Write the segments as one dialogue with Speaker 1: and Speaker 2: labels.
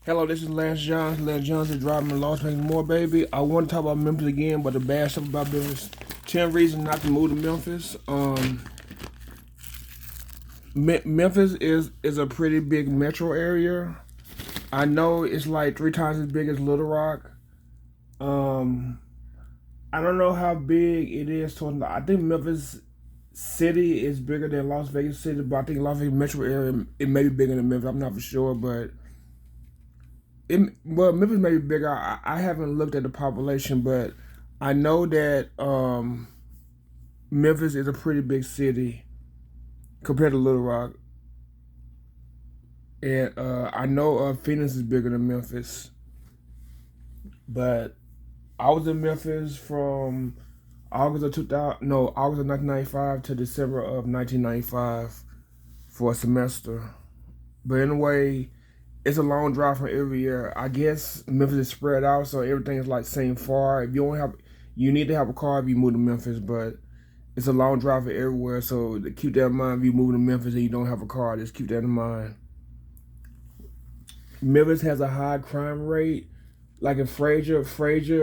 Speaker 1: Hello, this is Lance Johns. Lance Johns is driving the Lost Making More, baby. I want to talk about Memphis again, but the bad stuff about Memphis. 10 reasons not to move to Memphis. Memphis is a pretty big metro area. I know it's like 3 times as big as Little Rock. Um, I don't know how big it is. I think Memphis City is bigger than Las Vegas City, but I think Las Vegas metro area it may be bigger than Memphis. I'm not for sure, but Memphis may be bigger. I haven't looked at the population, but I know that Memphis is a pretty big city compared to Little Rock, and I know Phoenix is bigger than Memphis. But I was in Memphis from August of 2000, no, August of 1995 to December of 1995 for a semester. But anyway, it's a long drive from every year. I guess Memphis is spread out, so everything is like same far. If you don't have, you need to have a car if you move to Memphis, but it's a long drive for everywhere. So keep that in mind. If you move to Memphis and you don't have a car, just keep that in mind. Memphis has a high crime rate. Like in Frazier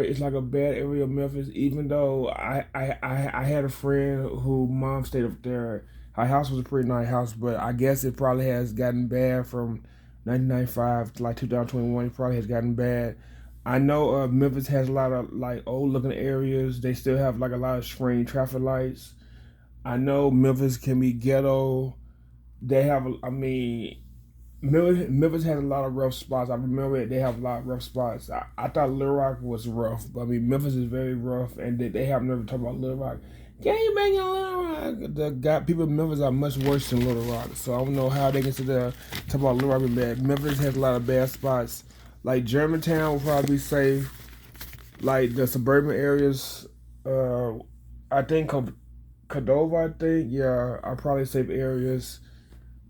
Speaker 1: is like a bad area of Memphis. Even though I had a friend who mom stayed up there. Her house was a pretty nice house, but I guess it probably has gotten bad from 1995 to like 2021. It probably has gotten bad. I know Memphis has a lot of like old looking areas. They still have like a lot of screen traffic lights. I know Memphis can be ghetto. They have, I mean, Memphis has a lot of rough spots. I remember they have a lot of rough spots. I thought Little Rock was rough, but I mean Memphis is very rough, and they have never talked about Little Rock. Can you make it Little Rock? The guy, people in Memphis are much worse than Little Rock, so I don't know how they can sit there talk about Little Rock being bad. Memphis has a lot of bad spots. Like Germantown will probably be safe. Like the suburban areas, I think Cordova. I think yeah, are probably safe areas.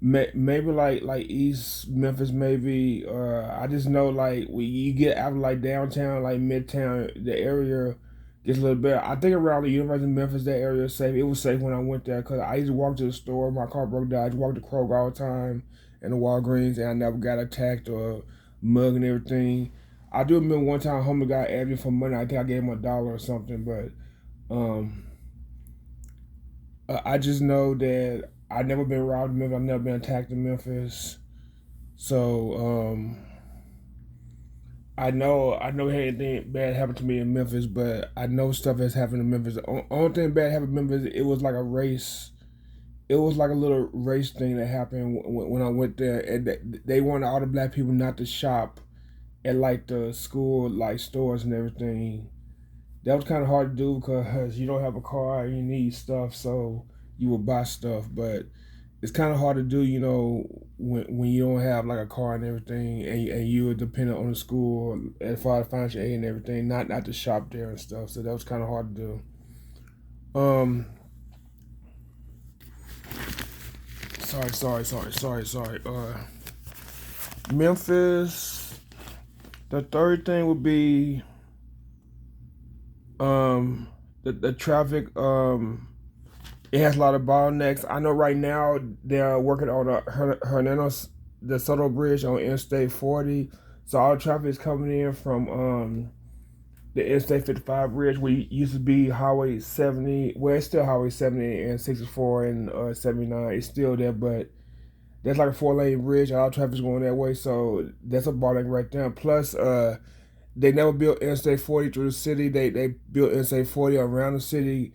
Speaker 1: Maybe like East Memphis, maybe. I just know like when you get out of like downtown, like Midtown, the area gets a little better. I think around the University of Memphis, that area is safe. It was safe when I went there because I used to walk to the store. My car broke down. I just walked to Kroger all the time and the Walgreens, and I never got attacked or mugged and everything. I do remember one time a homeless guy asked me for money. I think I gave him $1 or something, but I just know that I've never been robbed in Memphis. I've never been attacked in Memphis. So I know anything bad happened to me in Memphis, but I know stuff has happened in Memphis. The only thing bad happened in Memphis, it was like a race. It was like a little race thing that happened when I went there, and they wanted all the black people not to shop at like the school like stores and everything. That was kind of hard to do because you don't have a car, you need stuff, so you will buy stuff. But it's kind of hard to do, when you don't have like a car and everything, and you are dependent on the school as far as financial aid and everything, not to shop there and stuff. So that was kind of hard to do. Sorry. Memphis. The third thing would be the traffic. It has a lot of bottlenecks. I know right now they're working on Hernando, the Soto Bridge on Interstate 40. So all the traffic is coming in from the Interstate 55 bridge, where used to be Highway 70. Well, it's still Highway 70 and 64 and 79. It's still there, but there's like a 4-lane bridge. All traffic's going that way, so that's a bottleneck right there. Plus, they never built Interstate 40 through the city. They built Interstate 40 around the city,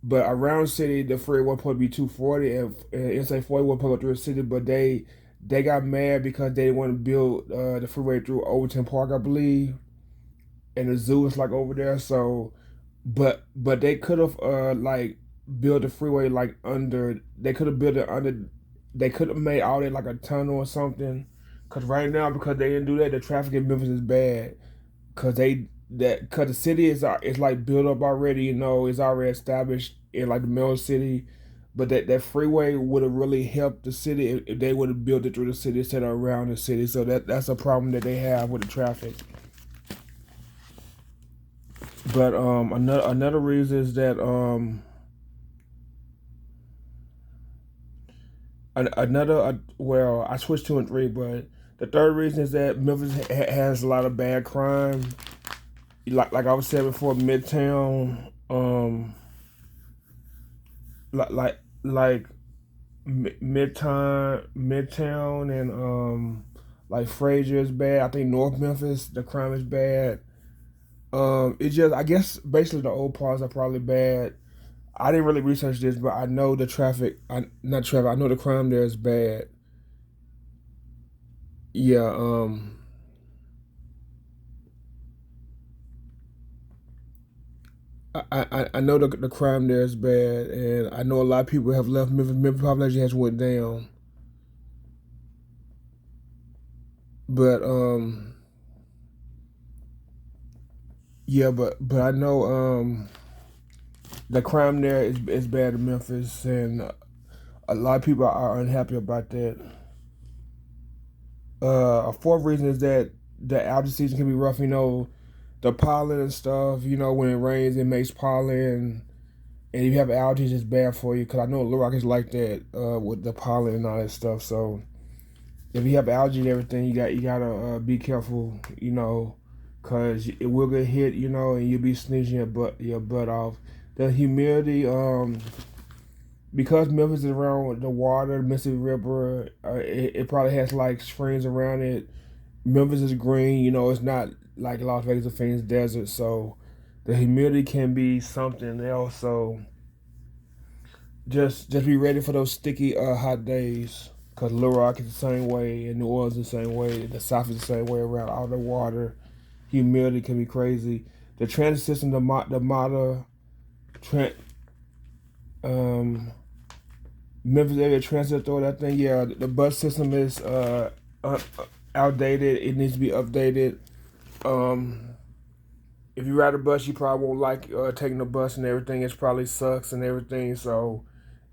Speaker 1: but around the city, the freeway was supposed to be 240, and Interstate 40 was supposed to go through the city, but they got mad because they didn't want to build the freeway through Overton Park, I believe, and the zoo is like over there. So, but they could have like built the freeway like under. They could have built it under. They could have made all that like a tunnel or something. Cause right now, because they didn't do that, the traffic in Memphis is bad. Cause the city is like built up already. It's already established in like the middle city. But that freeway would have really helped the city if they would have built it through the city instead of around the city. So that's a problem that they have with the traffic. But another reason is that another well, I switched 2 and 3, but The third reason is that Memphis has a lot of bad crime. Like I was saying before, Midtown, like like like Midtown, and like Frazier is bad. I think North Memphis, the crime is bad. It's just, I guess basically the old parts are probably bad. I didn't really research this, but I know the traffic. I not traffic. I know the crime there is bad. Yeah. I know the crime there is bad, and I know a lot of people have left. Memphis population has went down, but yeah, but I know the crime there is bad in Memphis, and a lot of people are unhappy about that. A fourth reason is that the algae season can be rough. The pollen and stuff. When it rains, it makes pollen, and if you have allergies, it's bad for you. Cause I know Little Rock is like that with the pollen and all that stuff. So if you have allergy and everything, you gotta be careful. Cause it will get hit. And you'll be sneezing your butt off. The humidity, because Memphis is around the water, the Mississippi River, it probably has like springs around it. Memphis is green, it's not like Las Vegas or Phoenix desert, so the humidity can be something else. So just be ready for those sticky hot days. Cause Little Rock is the same way, and New Orleans is the same way. The South is the same way around all the water. Humidity can be crazy. The transit system, the MATA, Trent, um, Memphis Area Transit Authority, I think, yeah, the bus system is outdated. It needs to be updated. Um, if you ride a bus, you probably won't like taking the bus and everything. It probably sucks and everything. So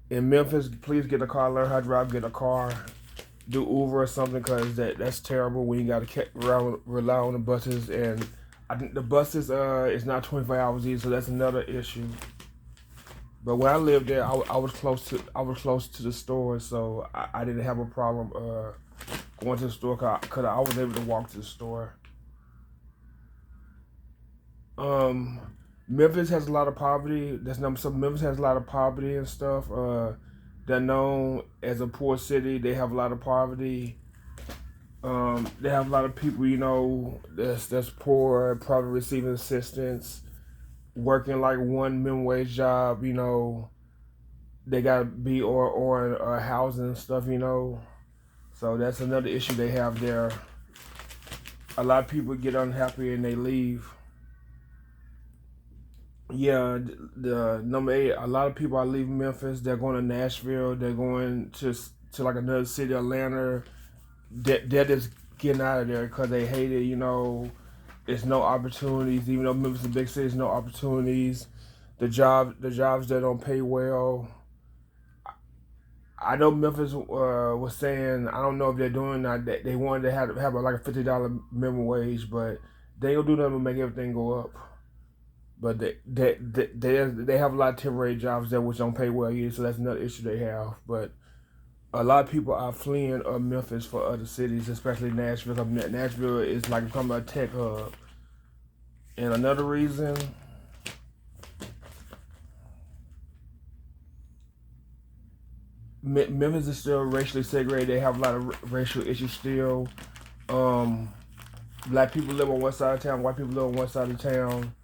Speaker 1: in Memphis, please get a car, learn how to drive, get a car, do Uber or something, because that's terrible when you got to rely on the buses. And I think the buses is not 24 hours either, so that's another issue. But when I lived there, I was close to the store, so I didn't have a problem going to the store because I was able to walk to the store. Um, Memphis has a lot of poverty. That's number some. Memphis has a lot of poverty and stuff. They're known as a poor city. They have a lot of poverty. They have a lot of people, that's poor, probably receiving assistance, working like one minimum wage job. They gotta be or housing and stuff. So that's another issue they have there. A lot of people get unhappy and they leave. Yeah, the number eight. A lot of people are leaving Memphis. They're going to Nashville. They're going to like another city, Atlanta. They're just getting out of there because they hate it. There's no opportunities. Even though Memphis is a big city, there's no opportunities. The jobs that don't pay well. I know Memphis was saying, I don't know if they're doing that. They wanted to have like a $50 minimum wage, but they ain't gonna do nothing to make everything go up. But they have a lot of temporary jobs there which don't pay well either, so that's another issue they have. But a lot of people are fleeing Memphis for other cities, especially Nashville. Nashville is like becoming a tech hub. And another reason, Memphis is still racially segregated. They have a lot of racial issues still. Um, Black people live on one side of town, white people live on one side of town,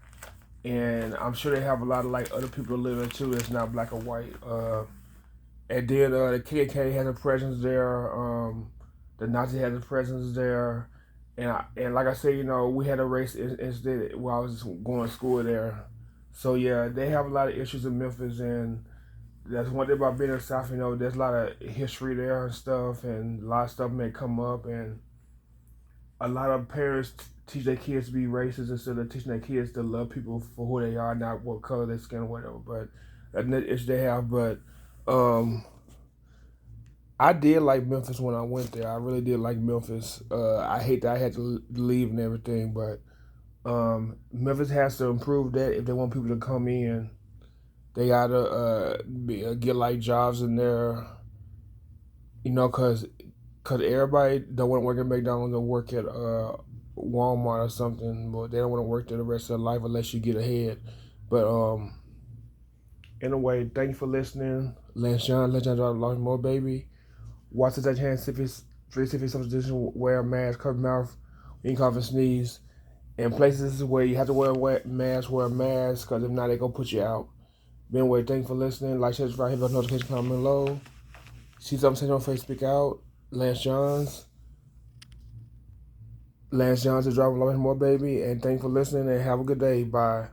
Speaker 1: and I'm sure they have a lot of like other people living too that's not black or white. And then the KKK has a presence there. The Nazi has a presence there, and like I said, we had a race incident while I was going to school there. So yeah, they have a lot of issues in Memphis, and that's one thing about being in the South. There's a lot of history there and stuff, and a lot of stuff may come up, and a lot of parents teach their kids to be racist instead of teaching their kids to love people for who they are, not what color their skin or whatever. But that's an issue they have. But um, I did like Memphis when I went there. I really did like Memphis. I hate that I had to leave and everything, but Memphis has to improve that if they want people to come in. They gotta get like jobs in there, cause Cause everybody don't want to work at McDonald's or work at Walmart or something, but they don't want to work there the rest of their life unless you get ahead. But anyway, thank you for listening. Lance John, Legend of Lost More Baby. Watch the touch hand, sip his substitution, wear a mask, cover mouth, when you cough and sneeze. In places where you have to wear a mask, wear a mask, because if not, they gonna put you out. Anyway, thank you for listening. Like, share, subscribe, hit the notification, comment below. See something on Facebook out. Lance Johns. Lance Johns is driving Love More Baby. And thank you for listening and have a good day. Bye.